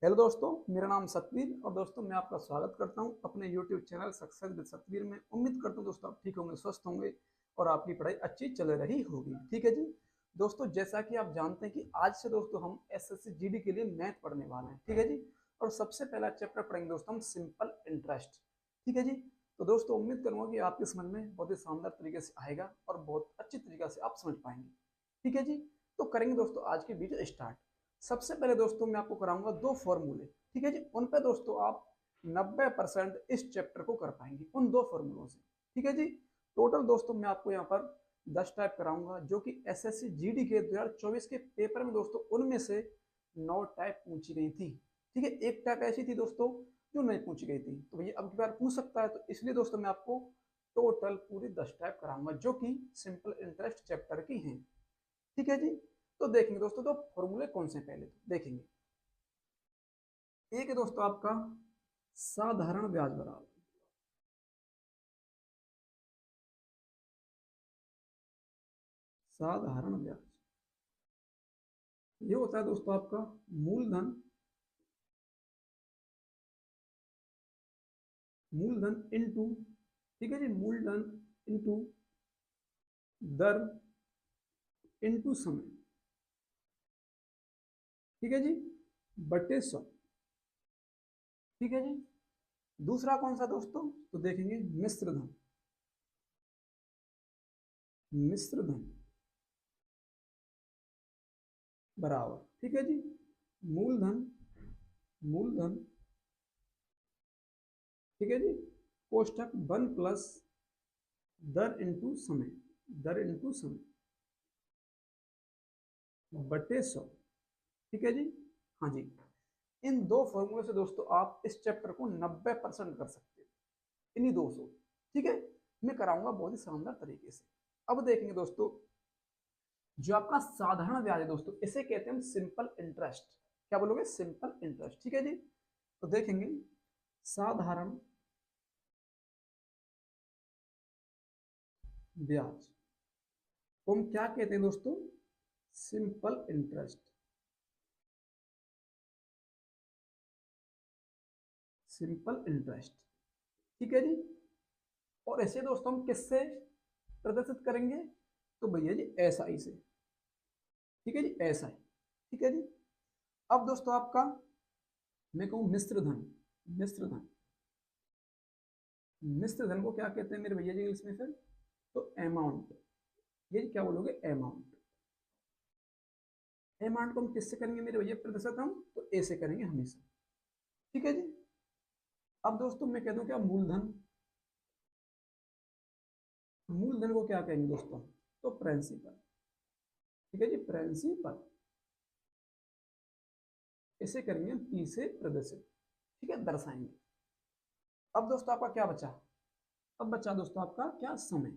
Hello दोस्तों, मेरा नाम सतवीर और दोस्तों मैं आपका स्वागत करता हूं अपने YouTube channel success with Satveer में। उम्मीद करता हूं दोस्तों आप ठीक होंगे, स्वस्थ होंगे और आपकी पढ़ाई अच्छी चल रही होगी। ठीक है जी दोस्तों, जैसा कि आप जानते हैं कि आज से दोस्तों हम एसएससी जीडी के लिए मैथ पढ़ने वाले हैं। ठीक है जी, और सबसे पहला चैप्टर पढ़ेंगे दोस्तों हम सिंपल इंटरेस्ट। ठीक है जी, तो दोस्तों उम्मीद करूंगा कि आपके समझ में बहुत ही शानदार तरीके से आएगा और बहुत अच्छी तरीके से आप समझ पाएंगे। ठीक है जी, तो करेंगे दोस्तों आज की वीडियो स्टार्ट। सबसे पहले दोस्तों मैं आपको कराऊंगा दो फॉर्मूले। ठीक है जी, उन पे दोस्तों आप 90% इस चैप्टर को कर पाएंगे उन दो फॉर्मूलों से। ठीक है जी, टोटल दोस्तों मैं आपको यहाँ पर 10 टाइप कराऊंगा जो कि एसएससी जीडी के 2024 के पेपर में दोस्तों उनमें से 9 टाइप पूछी गई थी। ठीक है, एक टाइप ऐसी थी दोस्तों जो नहीं पूछी गई थी, तो भैया अब की बार पूछ सकता है, तो इसलिए दोस्तों मैं आपको टोटल पूरी 10 टाइप कराऊंगा जो कि सिंपल इंटरेस्ट चैप्टर की हैं। ठीक है जी, तो देखेंगे दोस्तों तो फॉर्मूले कौन से पहले तो देखेंगे। एक है दोस्तों आपका साधारण ब्याज बराबर साधारण ब्याज, ये होता है दोस्तों आपका मूलधन इनटू, ठीक है जी, मूलधन इनटू दर इनटू समय। ठीक है जी, बटे 100। ठीक है जी, दूसरा कौन सा दोस्तों, तो देखेंगे मिश्र धन। मिश्र धन बराबर, ठीक है जी, मूलधन मूलधन, ठीक है जी, कोष्ठक 1 प्लस दर इंटू समय, दर इंटू समय बटे 100। ठीक है जी, हाँ जी, इन दो फॉर्मूले से दोस्तों आप इस चैप्टर को 90% कर सकते हैं, इन्हीं 200। ठीक है, मैं कराऊंगा बहुत ही शानदार तरीके से। अब देखेंगे दोस्तों जो आपका साधारण ब्याज है दोस्तों, इसे कहते हैं सिंपल इंटरेस्ट। क्या बोलोगे? Simple interest. ठीक है जी, तो देखेंगे साधारण ब्याज तो हम क्या कहते हैं दोस्तों? Simple interest. सिंपल इंटरेस्ट, ठीक है जी, और ऐसे दोस्तों हम किससे प्रदर्शित करेंगे? तो भैया जी एसआई से। ठीक है जी, एसआई। ठीक है जी, अब दोस्तों आपका मैं कहूं मिश्र धन। मिश्र धन, मिश्र धन को क्या कहते हैं मेरे भैया जी इंग्लिश में? फिर तो अमाउंट, ये क्या बोलोगे? अमाउंट। अमाउंट को हम किससे करेंगे मेरे भैया प्रदर्शित? हम तो ए से करेंगे हमेशा। ठीक है जी, अब दोस्तों मैं कह दूं क्या? मूलधन। मूलधन को क्या कहेंगे दोस्तों? तो प्रिंसिपल। ठीक है जी, प्रिंसिपल, इसे करेंगे पी से प्रदर्शित। ठीक है, दर्शाएंगे। अब दोस्तों आपका क्या बचा? अब बचा दोस्तों आपका क्या? समय।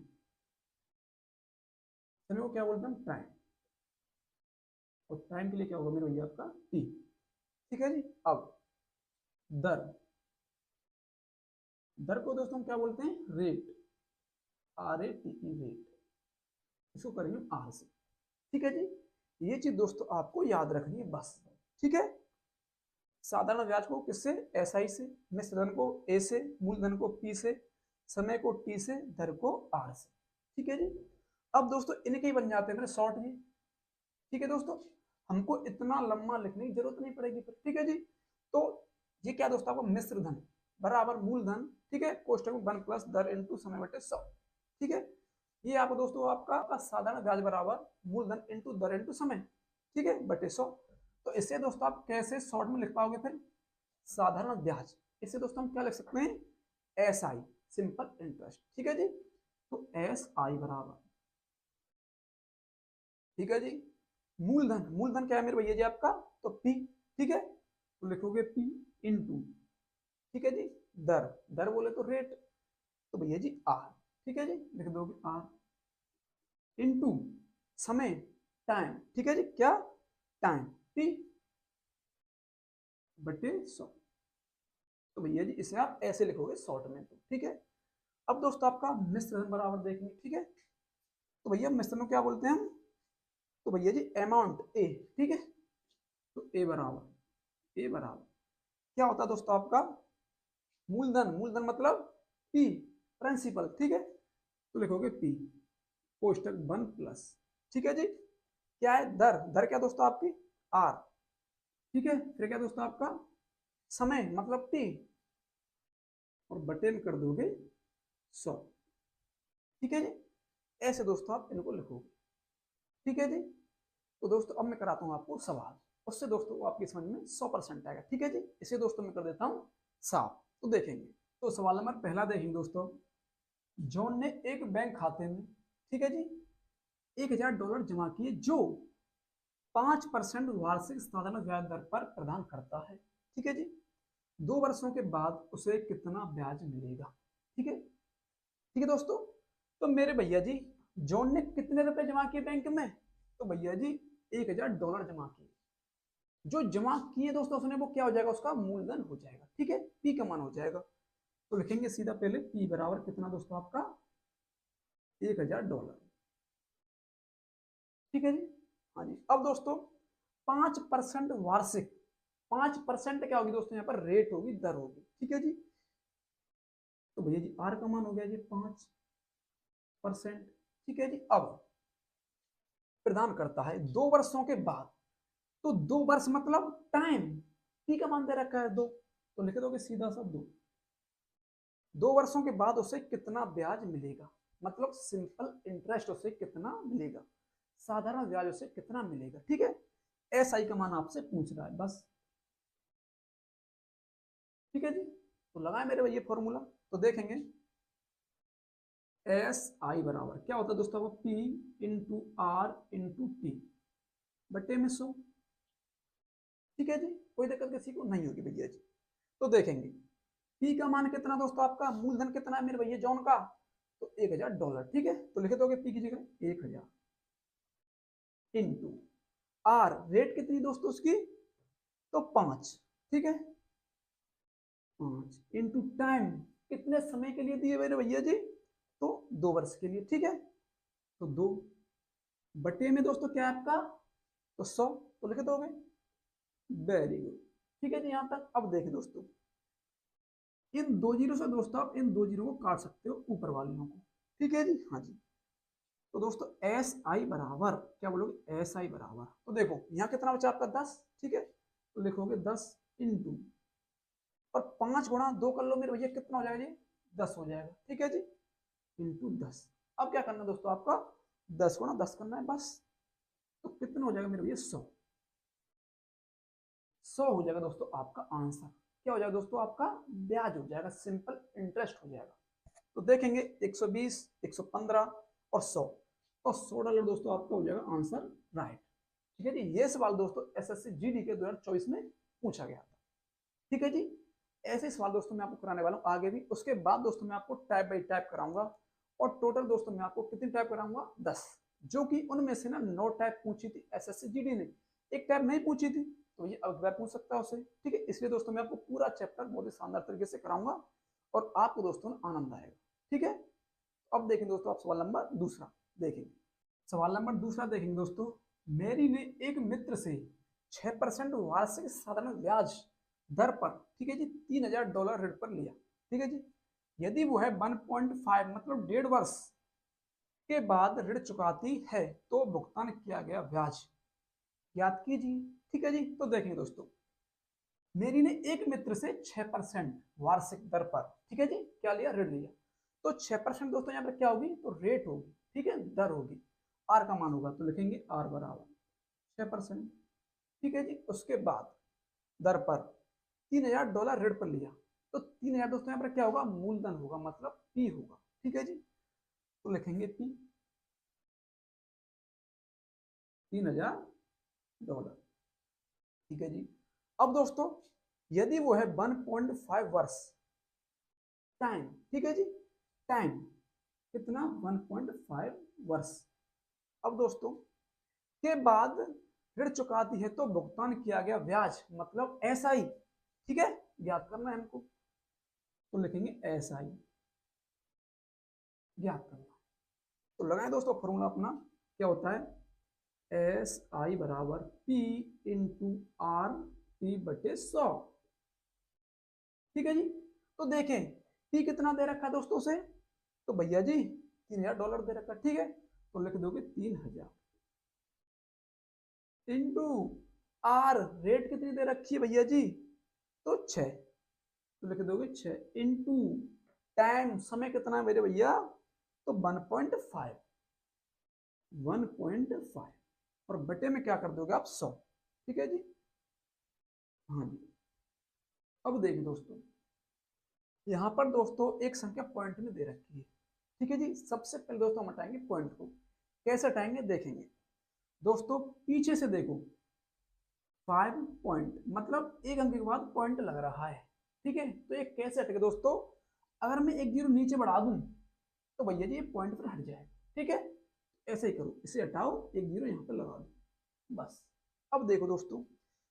समय को क्या बोलते हैं? टाइम। और टाइम के लिए क्या होगा मेरे भैया? आपका टी। ठीक है जी, अब दर। दर को दोस्तों हम क्या बोलते हैं? Rate. R A T E, rate. इसको करेंगे आर से। ठीक है जी, ये चीज दोस्तों आपको याद रखनी है बस। ठीक है, साधारण ब्याज को किससे? एसआई से। मिश्र धन को ए से, मूलधन को पी से, समय को टी से, दर को आर से। ठीक है जी, अब दोस्तों इनके ही बन जाते हैं मेरे शॉर्ट जी। ठीक है दोस्तों, हमको इतना लंबा लिखने की जरूरत नहीं पड़ेगी फिर। ठीक है जी, तो ये क्या दोस्तों? आपको मिश्र धन बराबर मूलधन, ठीक है, कोष्टक में 1 प्लस दर इंटू समय बटे 100। ठीक है, ये आपको दोस्तों आपका साधारण ब्याज बराबर मूलधन इंटू दर इंटू समय, ठीक है, बटे 100। तो इससे दोस्तों आप कैसे शॉर्ट में लिख पाओगे फिर? साधारण ब्याज, इससे दोस्तों हम क्या लिख सकते हैं? S I, simple interest. ठीक है जी, तो एस आई बराबर, ठीक है जी, मूलधन। मूलधन क्या है मेरे भैया जी? आपका तो पी। ठीक है, तो लिखोगे पी इंटू, ठीक है जी, दर। दर बोले तो रेट, तो भैया जी आर। ठीक है जी, लिख दोगे आर इंटू समय, टाइम। ठीक है जी, क्या? टाइम, टी बटे 100। तो भैया जी इसे आप ऐसे लिखोगे शॉर्ट में तो। ठीक है, अब दोस्तों आपका मिश्रण बराबर देखेंगे। ठीक है, तो भैया मिश्रण को क्या बोलते हैं हम? तो भैया जी अमाउंट ए। ठीक है, तो ए बराबर क्या होता है दोस्तों आपका मूलधन, मूलधन मतलब पी, प्रिंसिपल, ठीक है। तो लिखोगे पी कोष्टक 1 प्लस, ठीक है जी। क्या है दर, दर क्या दोस्तों आपकी आर, ठीक है। फिर क्या दोस्तों आपका समय मतलब टी, और बटे में कर दोगे 100, ठीक है जी। ऐसे दोस्तों आप इनको लिखोगे, ठीक है जी। तो दोस्तों अब मैं कराता हूँ आपको सवाल, उससे दोस्तों वो आपकी समझ में 100% आएगा, ठीक है जी। इसे दोस्तों मैं कर देता हूँ साफ, तो देखेंगे। तो सवाल नंबर पहला देखेंगे दोस्तों। जॉन ने एक बैंक खाते में, ठीक है जी, $1000 जमा किए जो 5% वार्षिक साधारण ब्याज दर पर प्रदान करता है, ठीक है जी। 2 वर्षों के बाद उसे कितना ब्याज मिलेगा, ठीक है, ठीक है दोस्तों। तो मेरे भैया जी जॉन ने कितने रुपए जमा किए बैंक में, तो भैया जी $1000 जमा किए। जो जमा किए दोस्तों उसने, वो क्या हो जाएगा, उसका मूलधन हो जाएगा, ठीक है, पी का मान हो जाएगा। तो लिखेंगे सीधा पहले पी बराबर कितना दोस्तों आपका $1000, ठीक है जी। हाँ जी। अब दोस्तों 5% वार्षिक, 5% क्या होगी दोस्तों, यहाँ पर रेट होगी, दर होगी, ठीक है जी। तो भैया जी आर का मान हो गया जी 5%, ठीक है जी। अब प्रदान करता है 2 वर्षों के बाद, तो 2 वर्ष मतलब टाइम, टी का मान दे रखा है 2, तो लिख दोगे सीधा सा 2। 2 वर्षों के बाद उसे कितना ब्याज मिलेगा, मतलब सिंपल इंटरेस्ट उसे कितना मिलेगा, साधारण ब्याज उसे कितना मिलेगा, ठीक है। एस आई का मान आपसे पूछ रहा है बस, ठीक है जी। तो लगाए मेरे भैया फॉर्मूला, तो देखेंगे एस आई बराबर क्या होता है दोस्तों, वो P into R into T बटे में 100, ठीक है जी। कोई दिक्कत किसी को नहीं होगी भैया जी। तो देखेंगे पी का मान कितना दोस्तों आपका, मूलधन कितना है मेरे भैया जॉन का, तो $1000, ठीक है। तो लिखे दोगे पी की जगह 1000 इंटू आर, रेट कितनी दोस्तों उसकी, तो 5, ठीक है, 5 इंटू टाइम, कितने समय के लिए दिए मेरे भैया जी, तो 2 वर्ष के लिए, ठीक है। तो 2 बटे में दोस्तों क्या है आपका, तो 100, तो लिखे दोगे, वेरी गुड, ठीक है जी। यहां तक अब देखें दोस्तों, इन 2 जीरो से दोस्तों आप इन 2 जीरो को काट सकते हो ऊपर वालों को, ठीक है जी। हाँ जी। तो दोस्तों एस आई बराबर क्या बोलोगे, एस आई बराबर, तो देखो यहाँ कितना बचा आपका 10, ठीक है। तो लिखोगे 10 इंटू, और 5 गुणा 2 कर लो मेरे भैया, कितना हो जाएगा जी, 10 हो जाएगा, ठीक है जी, इंटू 10। अब क्या करना है दोस्तों आपका, 10 गुणा 10 करना है बस। तो कितना हो जाएगा मेरे भैया 100 हो जाएगा दोस्तों आपका आंसर। क्या हो जाएगा दोस्तों आपका ब्याज हो जाएगा, सिंपल इंटरेस्ट हो जाएगा। तो देखेंगे 120, 115 और 100, तो $100 दोस्तों आपका हो जाएगा आंसर राइट, ठीक है जी। ये सवाल दोस्तों एसएससी जीडी के 2024 में पूछा गया था, ठीक है जी। ऐसे सवाल दोस्तों मैं आपको कराने वाला हूँ आगे भी। उसके बाद दोस्तों मैं आपको टाइप बाई टाइप कराऊंगा, और टोटल दोस्तों मैं आपको कितनी टाइप कराऊंगा, 10, जो कि उनमें से ना 9 टाइप पूछी थी एसएससी जीडी ने, एक टाइप नहीं पूछी थी, तो ये अगला पूछ सकता है उसे, ठीक है। इसलिए दोस्तों मैं आपको पूरा चैप्टर बहुत ही शानदार तरीके से कराऊंगा, और आपको दोस्तों आनंद आएगा, ठीक है। अब देखें दोस्तों आप सवाल नंबर दूसरा देखेंगे। सवाल नंबर दूसरा देखेंगे दोस्तों। मेरी ने एक मित्र से 6% वार्षिक साधारण ब्याज दर पर, ठीक है जी, $3000 ऋण पर लिया, ठीक है जी। यदि वो है 1.5 मतलब 1.5 वर्ष के बाद ऋण चुकाती है तो भुगतान किया गया ब्याज याद कीजिए, ठीक है जी। तो देखेंगे दोस्तों, मेरी ने एक मित्र से 6% वार्षिक दर पर, ठीक है जी, क्या लिया, ऋण लिया। तो 6% दोस्तों यहाँ पर क्या होगी, तो रेट होगी, ठीक है, दर होगी, आर का मान होगा, तो लिखेंगे आर बराबर 6%, ठीक है जी। उसके बाद दर पर $3000 ऋण पर लिया, तो 3000 दोस्तों यहाँ पर क्या होगा, मूलधन होगा, मतलब पी होगा, ठीक है जी। तो लिखेंगे पी $3000, ठीक है जी। अब दोस्तों यदि वो है 1.5 वर्ष टाइम, ठीक है जी, टाइम कितना 1.5 वर्ष, अब दोस्तों के बाद ऋण चुकाती है तो भुगतान किया गया ब्याज मतलब एस आई, ठीक है, ज्ञात करना है हमको, तो लिखेंगे एस आई, ज्ञात करना। तो लगाएं दोस्तों फॉर्मूला अपना, क्या होता है, एस आई बराबर पी इंटू आर टी बटे 100, ठीक है जी। तो देखें पी कितना दे रखा है दोस्तों से, तो भैया जी $3000 दे रखा है, ठीक है। तो लिख दोगे 3000 इंटू आर, रेट कितनी दे रखी है भैया जी, तो 6, तो लिख दोगे 6 इंटू टाइम, समय कितना है मेरे भैया, तो 1.5, 1.5 और बटे में क्या कर दोगे आप 100, ठीक है जी। हाँ जी। अब देखिए दोस्तों, यहाँ पर दोस्तों एक संख्या पॉइंट में दे रखी है, ठीक है जी। सबसे पहले दोस्तों हम हटाएंगे पॉइंट को, कैसे हटाएंगे देखेंगे दोस्तों। पीछे से देखो 5 पॉइंट, मतलब एक अंक के बाद पॉइंट लग रहा है, ठीक है। तो ये कैसे हटेगा दोस्तों, अगर मैं एक जीरो नीचे बढ़ा दूं तो भैया जी ये पॉइंट पर हट जाएगा, ठीक है। ऐसे ही करो, इसे हटाओ, एक जीरो यहाँ पर लगा दो, बस। अब देखो दोस्तों,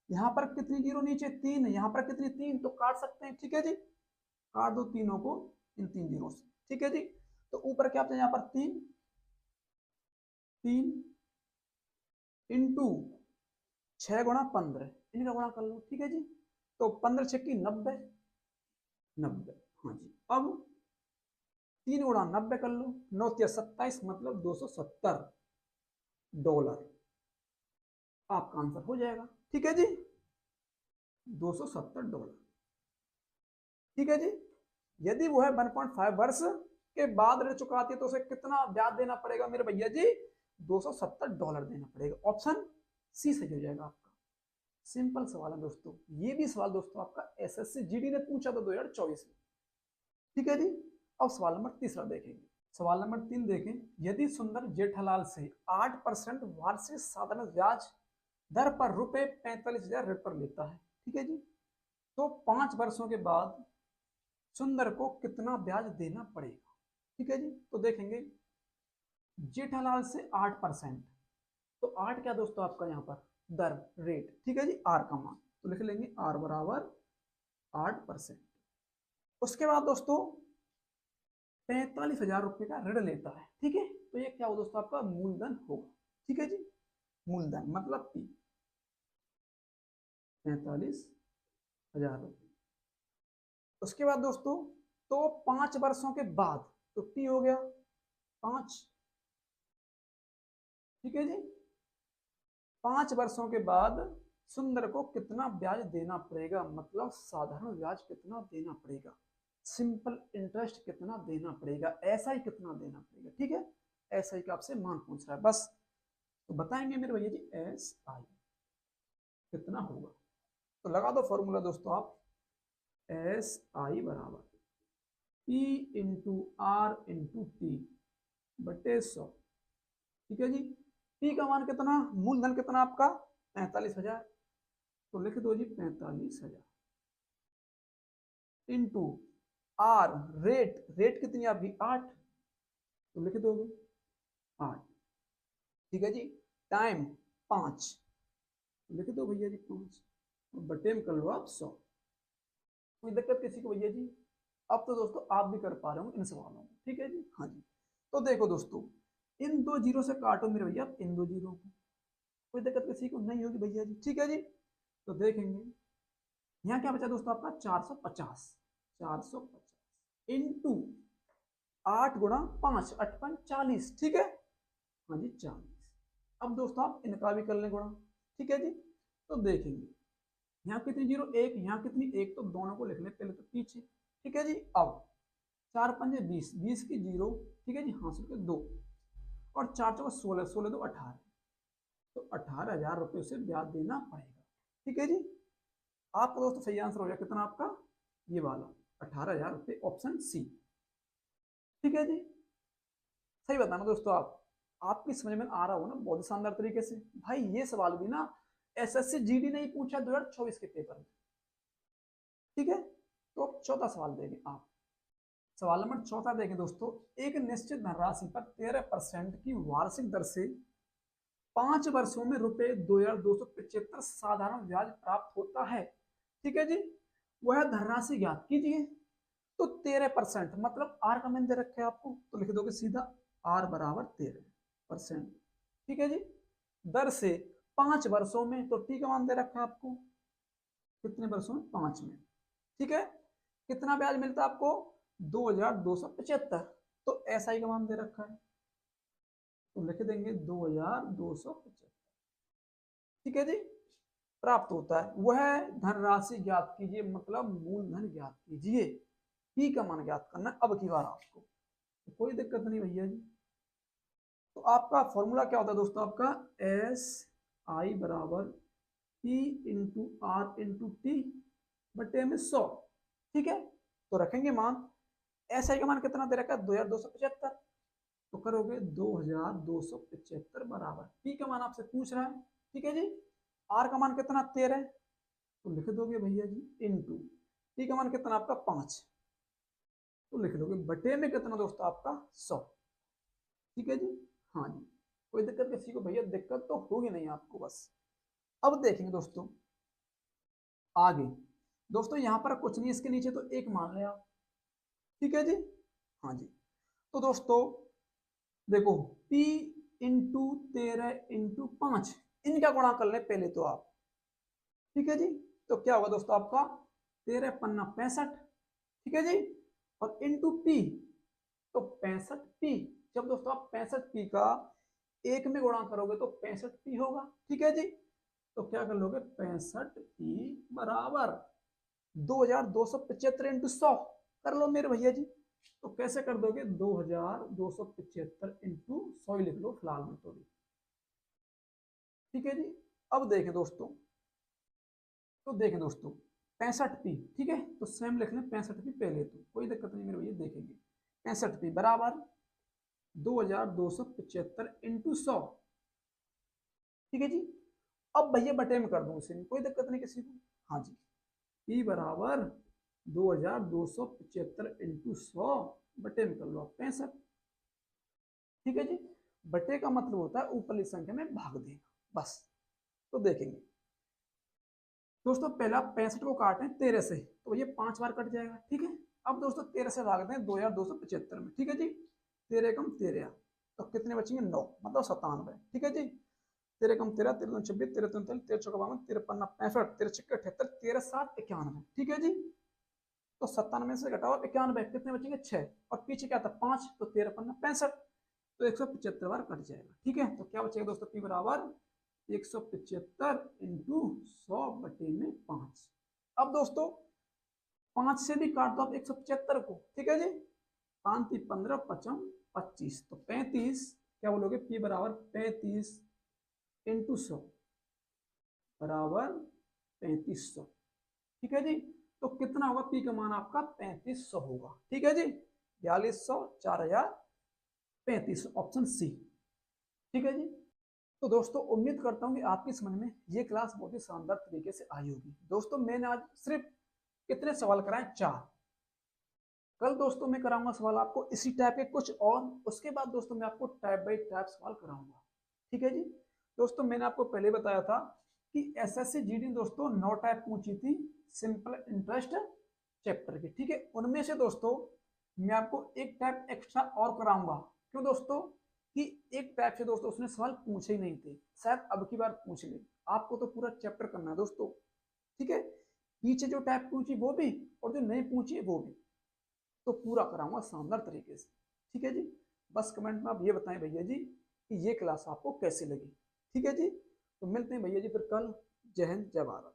यहाँ पर कितनी जीरो नीचे, 3, यहाँ पर कितनी 3, तो काट सकते हैं, ठीक है जी। काट दो तीनों को इन 3 जीरो से, ठीक है जी। तो ऊपर क्या आता है यहाँ पर 3, 3 इंटू 6 गुणा 15, इनका गुणा कर लो, ठीक है जी। तो 15 छक्की 90, 90, हाँ जी। अब 3 गुणा 90 कर लो, 9 × 27 मतलब $270, आपका आंसर हो जाएगा, ठीक है जी। $270, ठीक है जी। यदि वो है 1.5 वर्ष के बाद ऋण चुकाती है तो उसे कितना ब्याज देना पड़ेगा मेरे भैया जी, $270 देना पड़ेगा। ऑप्शन सी सही हो जाएगा आपका। सिंपल सवाल है दोस्तों, ये भी सवाल दोस्तों आपका एसएससी जीडी ने पूछा था 2024 में, ठीक है जी। अब सवाल नंबर तीसरा देखेंगे। सवाल नंबर 3 देखें, यदि सुंदर जेठालाल से 8% वार्षिक साधारण ब्याज दर पर ₹45,000 ऋण पर लेता है, ठीक है जी। तो 5 वर्षों के बाद सुंदर को कितना ब्याज देना पड़ेगा, ठीक है जी। तो देखेंगे जेठालाल से 8%, तो 8 क्या दोस्तों आपका यहाँ पर दर, रेट, ठीक है जी। आर का मान तो लिख लेंगे आर बराबर 8%। उसके बाद दोस्तों 45,000 रुपए का ऋण लेता है, ठीक है। तो ये क्या हो दोस्तों आपका मूलधन होगा, ठीक है जी। मूलधन मतलब पी, 45,000 रुपये। उसके बाद दोस्तों तो 5 वर्षों के बाद, तो टी हो गया 5, ठीक है जी। 5 वर्षों के बाद सुंदर को कितना ब्याज देना पड़ेगा, मतलब साधारण ब्याज कितना देना पड़ेगा, सिंपल इंटरेस्ट कितना देना पड़ेगा, ऐसा ही कितना देना पड़ेगा, ठीक है। ऐसा ही का आपसे मान पूछ रहा है बस, तो बताएंगे मेरे भैया जी एस आई कितना होगा। तो लगा दो फॉर्मूला दोस्तों आप, एस आई बराबर P into R into T बटे 100, ठीक है जी। पी का मान कितना, मूलधन कितना आपका 45,000, तो लिख दो जी 45,000 इंटू आर, रेट, रेट कितनी आपकी 8, तो लिख दोगे 8, ठीक है जी। टाइम 5, लिख दो भैया जी 5, बटे में कर लो आप 100। कोई दिक्कत किसी को भैया जी? अब तो दोस्तों आप भी कर पा रहे हो इन सवालों को, ठीक है जी। हाँ जी। तो देखो दोस्तों, इन 2 जीरो से काटो मेरे भैया इन 2 जीरो को, कोई दिक्कत किसी को नहीं होगी भैया जी, ठीक है जी। तो देखेंगे यहाँ क्या बचा दोस्तों आपका 450, 450 इंटू 8 × 5, 8 × 5 = 40, ठीक है। हाँ जी 40। अब दोस्तों आप इनका भी कर लें गुणा, ठीक है जी। तो देखेंगे यहाँ कितनी जीरो, एक, यहाँ कितनी एक, तो दोनों को लिख ले पहले तो पीछे, ठीक है जी। अब 4 × 5 = 20, 20 की जीरो, ठीक है जी, हाँ के 2 और 4 × 4 = 16, 16 2 18, तो 18,000 रुपये उसे ब्याज देना पड़ेगा, ठीक है जी। आपका दोस्तों सही आंसर हो गया कितना आपका, ये वाला 18,000 रुपये, ऑप्शन सी, ठीक है जी। सही बताना दोस्तों आप, आपकी समझ में आ रहा हो ना बहुत शानदार तरीके से। भाई ये सवाल भी ना एसएससी जीडी ने ही पूछा 2024 के पेपर में, ठीक है। तो चौथा सवाल देंगे आप, सवाल नंबर चौथा देखें दोस्तों, एक निश्चित धनराशि पर 13% की वार्षिक दर से 5 वर्षों में ₹2,275 साधारण ब्याज प्राप्त होता है, ठीक है जी। वह धनराशि ज्ञात कीजिए। तो 13% मतलब आर का मान दे रखे आपको, तो लिख दोगे सीधा आर बराबर 13%, ठीक है जी। दर से 5 वर्षों में, तो टी का मान दे रखा है आपको कितने वर्षों में, 5 में, ठीक है। कितना ब्याज मिलता है आपको? 2275। तो एसआई का मान दे रखा है तो लिख देंगे 2275। ठीक है जी। प्राप्त होता है वह धनराशि ज्ञात कीजिए, मतलब मूलधन ज्ञात कीजिए। पी का मान ज्ञात करना है अब की बार आपको, तो कोई दिक्कत नहीं भैया जी। तो आपका फॉर्मूला क्या होता है दोस्तों? आपका एस आई बराबर P into R into T बटे में 100। ठीक है, तो रखेंगे मान। एस आई का मान कितना दे रखा है? 2275। तो करोगे 2275 बराबर पी का मान आपसे पूछ रहा है। ठीक है जी। आर का मान कितना? 13। तो लिख दोगे भैया जी इनटू टी का मान कितना आपका? 5। तो लिख दोगे बटे में कितना दोस्तों आपका? 100। ठीक है जी। हाँ जी, कोई दिक्कत किसी को भैया? दिक्कत तो होगी नहीं आपको बस। अब देखेंगे दोस्तों आगे। दोस्तों यहाँ पर कुछ नहीं, इसके नीचे तो एक मान लिया। ठीक है जी। हाँ जी। तो दोस्तों देखो P इंटू 13 इंटू 5, इनका गुणा कर ले पहले तो आप। ठीक है जी। तो क्या होगा दोस्तों आपका? 13 पन्ना 65। ठीक है जी। और इंटू पी, तो 65p। जब दोस्तों आप 65p का एक में गुणा करोगे तो 65p होगा। ठीक है जी। तो क्या कर लोगे? 65p बराबर 2275 इंटू 100 कर लो मेरे भैया जी। तो कैसे कर दोगे? 2275 इंटू 100 लिख लो फिलहाल में तो भी। ठीक है जी। अब देखें दोस्तों, तो देखें दोस्तों 65p। ठीक है, तो सेम लिख लें 65p पहले, तो कोई दिक्कत नहीं मेरे भैया, देखेंगे 65p बराबर 2275 इंटू 100। ठीक है जी। अब भैया बटे में कर दूं इसे, कोई दिक्कत नहीं किसी को। हाँ जी, पी बराबर 2275 इंटू 100 बटे में कर लो आप 65। ठीक है जी। बटे का मतलब होता है ऊपरली संख्या में भाग देना, बस। तो देखेंगे दोस्तों, पहला 65 को काटें 13 से तो ये 5 बार कट जाएगा। ठीक है, अब दोस्तों 13 से भागते हैं 2275 में। ठीक है जी। 13 कम 13, तो कितने बचेंगे? 9, मतलब 97। ठीक है जी। 13 कम 13, 13 26, 13 43, 13 चौका 52, 13 पन्ना 65, 13 छक्के 78, 13 7 91। ठीक है जी। तो 97 से घटाओ 91, कितने बचेंगे? 6। और पीछे क्या था? 5। तो 13 पन्ना 65, तो 175 बार कट जाएगा। ठीक है, तो क्या बचेगा दोस्तों? पी बराबर 175 इंटू 100 बटे में 5। अब दोस्तों 5 से भी काट दो आप 175 को। ठीक है जी। 5 3 15 5 25, तो 35। क्या बोलोगे? पी बराबर 35 इंटू 100 बराबर 3500। ठीक है जी। तो कितना होगा? पी का मान आपका 3500 होगा। ठीक है जी। 4200, 4000, 3500, ऑप्शन सी। ठीक है जी। तो दोस्तों उम्मीद करता हूँ कि आपकी समझ में ये क्लास बहुत ही शानदार तरीके से आई होगी। दोस्तों मैंने आज सिर्फ कितने सवाल कराए? 4। कल दोस्तों मैं कराऊंगा सवाल आपको इसी टाइप के कुछ और, उसके बाद दोस्तों मैं आपको टाइप बाई टाइप सवाल कराऊंगा। ठीक है जी। दोस्तों मैंने आपको पहले बताया था कि एसएससी जीडी दोस्तों 9 टाइप पूछी थी सिंपल इंटरेस्ट चैप्टर की। ठीक है, उनमें से दोस्तों मैं आपको एक टाइप एक्स्ट्रा और कराऊंगा। क्यों दोस्तों? कि एक टाइप से दोस्तों उसने सवाल पूछे ही नहीं थे, शायद अब की बार पूछ ले। आपको तो पूरा चैप्टर करना है दोस्तों। ठीक है, पीछे जो टाइप पूछी वो भी और जो नहीं पूछी वो भी, तो पूरा कराऊंगा शानदार तरीके से। ठीक है जी। बस कमेंट में आप ये बताएं भैया जी कि ये क्लास आपको कैसी लगी। ठीक है जी। तो मिलते हैं भैया जी फिर कल। जय हिंद, जय भारत।